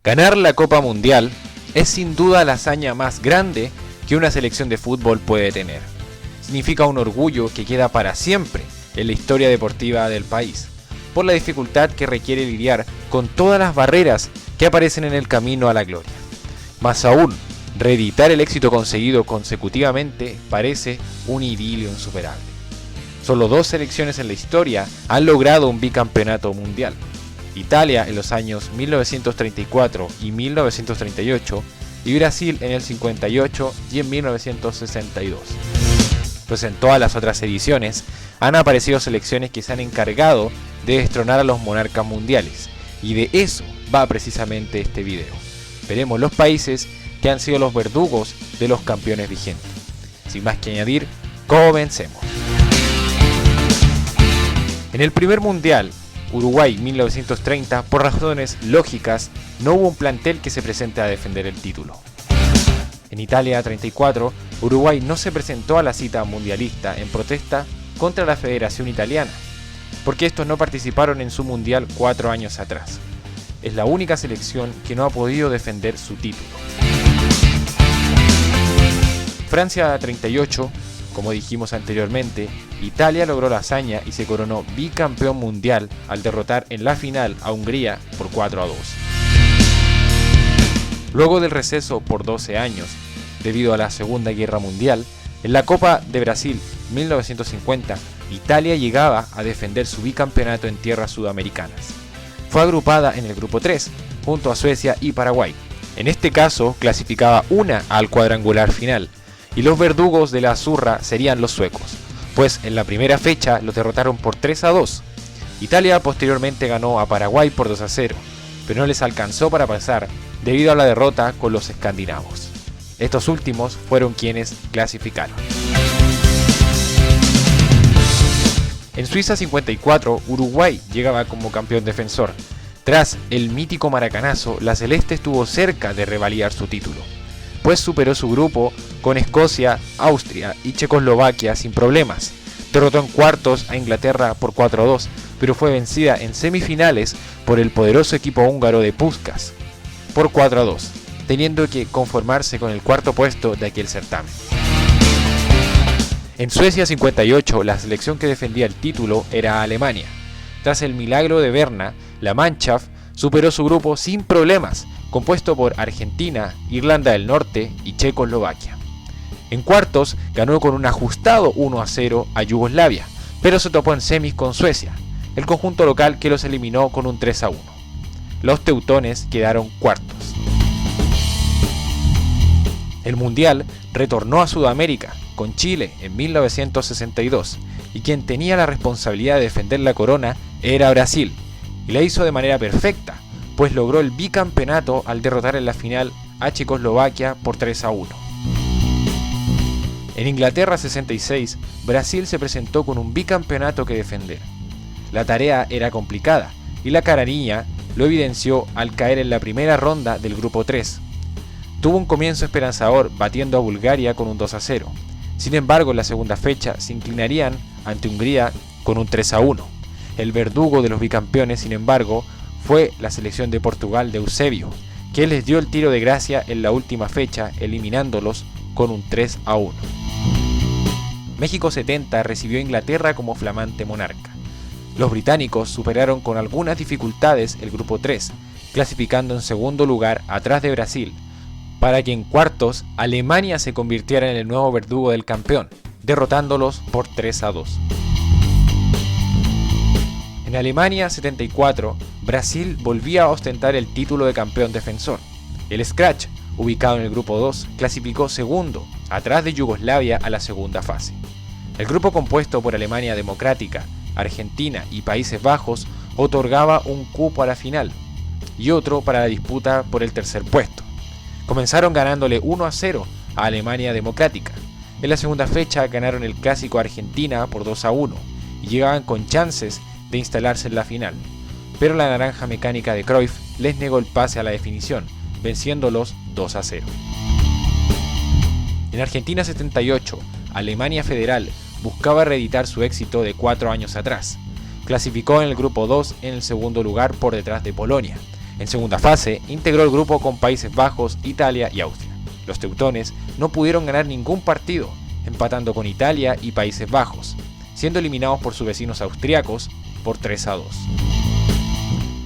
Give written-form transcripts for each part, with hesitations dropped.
Ganar la Copa Mundial es sin duda la hazaña más grande que una selección de fútbol puede tener. Significa un orgullo que queda para siempre en la historia deportiva del país, por la dificultad que requiere lidiar con todas las barreras que aparecen en el camino a la gloria. Más aún, reeditar el éxito conseguido consecutivamente parece un idilio insuperable. Solo dos selecciones en la historia han logrado un bicampeonato mundial. Italia en los años 1934 y 1938 y Brasil en el 58 y en 1962. Pues en todas las otras ediciones han aparecido selecciones que se han encargado de destronar a los monarcas mundiales, y de eso va precisamente este video. Veremos los países que han sido los verdugos de los campeones vigentes. Sin más que añadir, comencemos. En el primer mundial, Uruguay 1930, por razones lógicas, no hubo un plantel que se presente a defender el título. En Italia 34, Uruguay no se presentó a la cita mundialista en protesta contra la Federación Italiana, porque estos no participaron en su mundial 4 años atrás. Es la única selección que no ha podido defender su título. Francia 38, como dijimos anteriormente, Italia logró la hazaña y se coronó bicampeón mundial al derrotar en la final a Hungría por 4-2. Luego del receso por 12 años, debido a la Segunda Guerra Mundial, en la Copa de Brasil 1950, Italia llegaba a defender su bicampeonato en tierras sudamericanas. Fue agrupada en el grupo 3, junto a Suecia y Paraguay. En este caso, clasificaba una al cuadrangular final, y los verdugos de la Azurra serían los suecos, pues en la primera fecha los derrotaron por 3-2. Italia posteriormente ganó a Paraguay por 2-0, pero no les alcanzó para pasar debido a la derrota con los escandinavos. Estos últimos fueron quienes clasificaron. En Suiza 54, Uruguay llegaba como campeón defensor. Tras el mítico maracanazo, la Celeste estuvo cerca de revalidar su título, pues superó su grupo con Escocia, Austria y Checoslovaquia sin problemas. Derrotó en cuartos a Inglaterra por 4-2, pero fue vencida en semifinales por el poderoso equipo húngaro de Puskás por 4-2, teniendo que conformarse con el cuarto puesto de aquel certamen. En Suecia 58, la selección que defendía el título era Alemania. Tras el milagro de Berna, la Mannschaft superó su grupo sin problemas, compuesto por Argentina, Irlanda del Norte y Checoslovaquia. En cuartos ganó con un ajustado 1-0 a Yugoslavia, pero se topó en semis con Suecia, el conjunto local que los eliminó con un 3-1. Los teutones quedaron cuartos. El Mundial retornó a Sudamérica, con Chile en 1962, y quien tenía la responsabilidad de defender la corona era Brasil, y la hizo de manera perfecta, pues logró el bicampeonato al derrotar en la final a Checoslovaquia por 3-1. En Inglaterra 66, Brasil se presentó con un bicampeonato que defender. La tarea era complicada, y la canariña lo evidenció al caer en la primera ronda del grupo 3. Tuvo un comienzo esperanzador batiendo a Bulgaria con un 2-0. Sin embargo, en la segunda fecha se inclinarían ante Hungría con un 3-1. El verdugo de los bicampeones, sin embargo, fue la selección de Portugal de Eusebio, que les dio el tiro de gracia en la última fecha, eliminándolos con un 3-1. México 70 recibió a Inglaterra como flamante monarca. Los británicos superaron con algunas dificultades el grupo 3, clasificando en segundo lugar atrás de Brasil, para que en cuartos Alemania se convirtiera en el nuevo verdugo del campeón, derrotándolos por 3-2. En Alemania 74, Brasil volvía a ostentar el título de campeón defensor. El Scratch, ubicado en el grupo 2, clasificó segundo, atrás de Yugoslavia a la segunda fase. El grupo compuesto por Alemania Democrática, Argentina y Países Bajos otorgaba un cupo a la final, y otro para la disputa por el tercer puesto. Comenzaron ganándole 1-0 a Alemania Democrática. En la segunda fecha ganaron el clásico Argentina por 2-1 y llegaban con chances de instalarse en la final, pero la naranja mecánica de Cruyff les negó el pase a la definición, venciéndolos 2-0. En Argentina 78, Alemania Federal buscaba reeditar su éxito de 4 años atrás. Clasificó en el grupo 2 en el segundo lugar por detrás de Polonia. En segunda fase, integró el grupo con Países Bajos, Italia y Austria. Los teutones no pudieron ganar ningún partido, empatando con Italia y Países Bajos, siendo eliminados por sus vecinos austriacos por 3-2.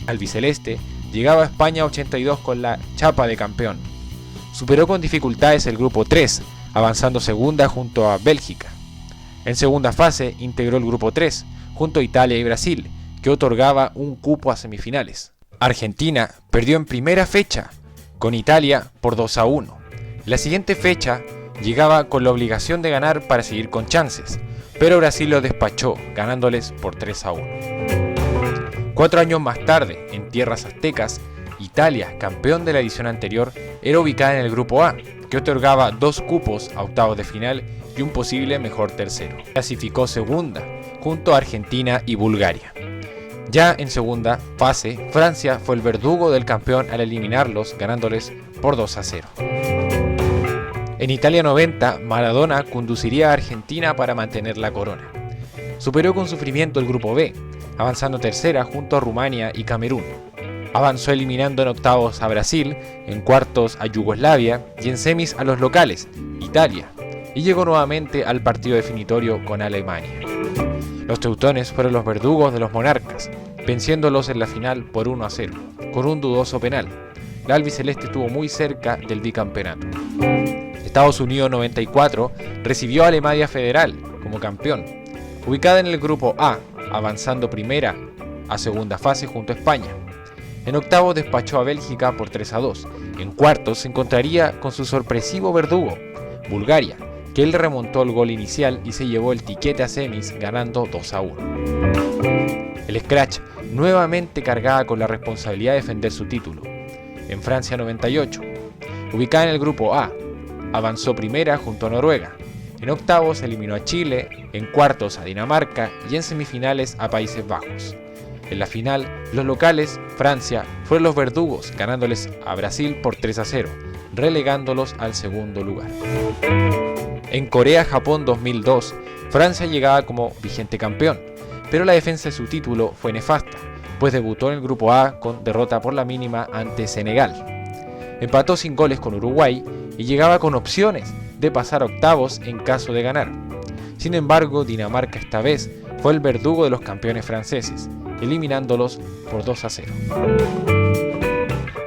Albiceleste llegaba a España 82 con la chapa de campeón. Superó con dificultades el grupo 3, avanzando segunda junto a Bélgica. En segunda fase integró el grupo 3, junto a Italia y Brasil, que otorgaba un cupo a semifinales. Argentina perdió en primera fecha con Italia por 2-1. La siguiente fecha llegaba con la obligación de ganar para seguir con chances, pero Brasil lo despachó, ganándoles por 3-1. 4 años más tarde, en tierras aztecas, Italia, campeón de la edición anterior, era ubicada en el grupo A, que otorgaba 2 cupos a octavos de final y un posible mejor tercero. Clasificó segunda, junto a Argentina y Bulgaria. Ya en segunda fase, Francia fue el verdugo del campeón al eliminarlos, ganándoles por 2-0. En Italia 90, Maradona conduciría a Argentina para mantener la corona. Superó con sufrimiento el grupo B, avanzando tercera junto a Rumania y Camerún. Avanzó eliminando en octavos a Brasil, en cuartos a Yugoslavia y en semis a los locales, Italia, y llegó nuevamente al partido definitorio con Alemania. Los teutones fueron los verdugos de los monarcas, venciéndolos en la final por 1-0, con un dudoso penal. La albiceleste estuvo muy cerca del bicampeonato. Estados Unidos 94 recibió a Alemania Federal como campeón, ubicada en el grupo A, avanzando primera a segunda fase junto a España. En octavos despachó a Bélgica por 3-2. En cuartos se encontraría con su sorpresivo verdugo, Bulgaria, que él remontó el gol inicial y se llevó el tiquete a semis ganando 2-1. El Scratch nuevamente cargaba con la responsabilidad de defender su título. En Francia 98, ubicada en el grupo A, avanzó primera junto a Noruega. En octavos eliminó a Chile, en cuartos a Dinamarca y en semifinales a Países Bajos. En la final, los locales, Francia, fueron los verdugos, ganándoles a Brasil por 3-0, relegándolos al segundo lugar. En Corea-Japón 2002, Francia llegaba como vigente campeón, pero la defensa de su título fue nefasta, pues debutó en el grupo A con derrota por la mínima ante Senegal. Empató sin goles con Uruguay y llegaba con opciones de pasar a octavos en caso de ganar. Sin embargo, Dinamarca esta vez fue el verdugo de los campeones franceses, eliminándolos por 2-0.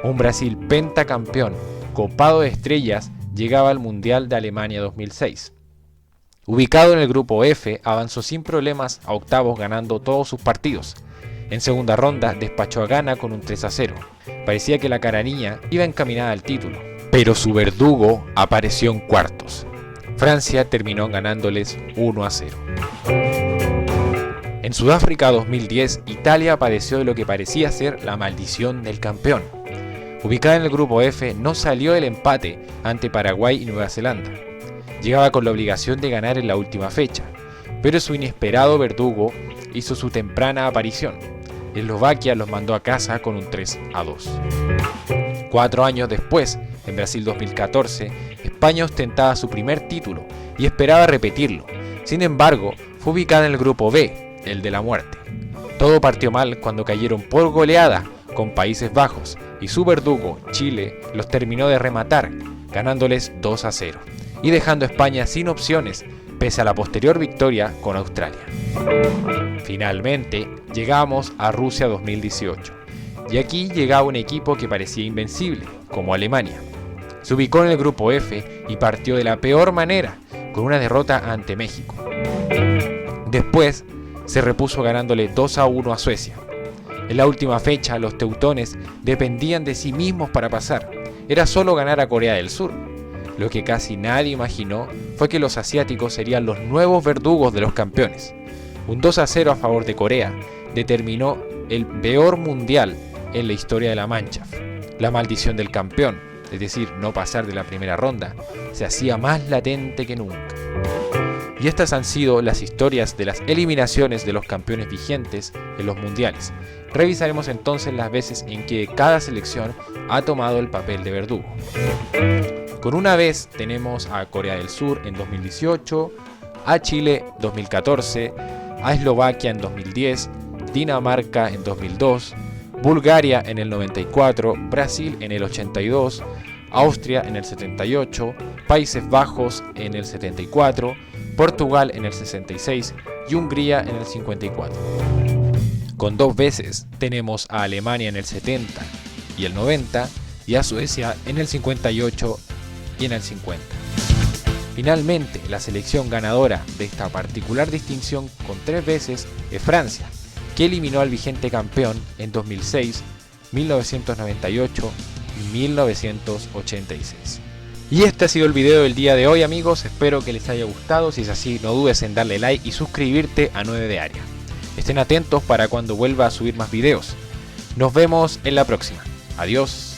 Un Brasil pentacampeón, copado de estrellas, llegaba al Mundial de Alemania 2006. Ubicado en el grupo F, avanzó sin problemas a octavos ganando todos sus partidos. En segunda ronda despachó a Ghana con un 3-0. Parecía que la caraniña iba encaminada al título, pero su verdugo apareció en cuartos. Francia terminó ganándoles 1-0. En Sudáfrica 2010, Italia padeció de lo que parecía ser la maldición del campeón. Ubicada en el grupo F, no salió del empate ante Paraguay y Nueva Zelanda. Llegaba con la obligación de ganar en la última fecha, pero su inesperado verdugo hizo su temprana aparición. Eslovaquia los mandó a casa con un 3-2. 4 años después, en Brasil 2014, España ostentaba su primer título y esperaba repetirlo. Sin embargo, fue ubicada en el grupo B, el de la muerte. Todo partió mal cuando cayeron por goleada con Países Bajos y su verdugo, Chile, los terminó de rematar, ganándoles 2-0 y dejando a España sin opciones pese a la posterior victoria con Australia. Finalmente, llegamos a Rusia 2018 y aquí llegaba un equipo que parecía invencible, como Alemania. Se ubicó en el grupo F y partió de la peor manera, con una derrota ante México. Después, se repuso ganándole 2-1 a Suecia. En la última fecha, los teutones dependían de sí mismos para pasar. Era solo ganar a Corea del Sur. Lo que casi nadie imaginó fue que los asiáticos serían los nuevos verdugos de los campeones. Un 2-0 a favor de Corea determinó el peor mundial en la historia de la Mannschaft. La maldición del campeón, es decir, no pasar de la primera ronda, se hacía más latente que nunca. Y estas han sido las historias de las eliminaciones de los campeones vigentes en los mundiales. Revisaremos entonces las veces en que cada selección ha tomado el papel de verdugo. Con una vez tenemos a Corea del Sur en 2018, a Chile 2014, a Eslovaquia en 2010, Dinamarca en 2002, Bulgaria en el 94, Brasil en el 82, Austria en el 78, Países Bajos en el 74, Portugal en el 66 y Hungría en el 54. Con 2 veces tenemos a Alemania en el 70 y el 90 y a Suecia en el 58 y en el 50. Finalmente, la selección ganadora de esta particular distinción con 3 veces es Francia, que eliminó al vigente campeón en 2006, 1998 y 1986. Y este ha sido el video del día de hoy, amigos, espero que les haya gustado. Si es así, no dudes en darle like y suscribirte a 9 de Área. Estén atentos para cuando vuelva a subir más videos. Nos vemos en la próxima. Adiós.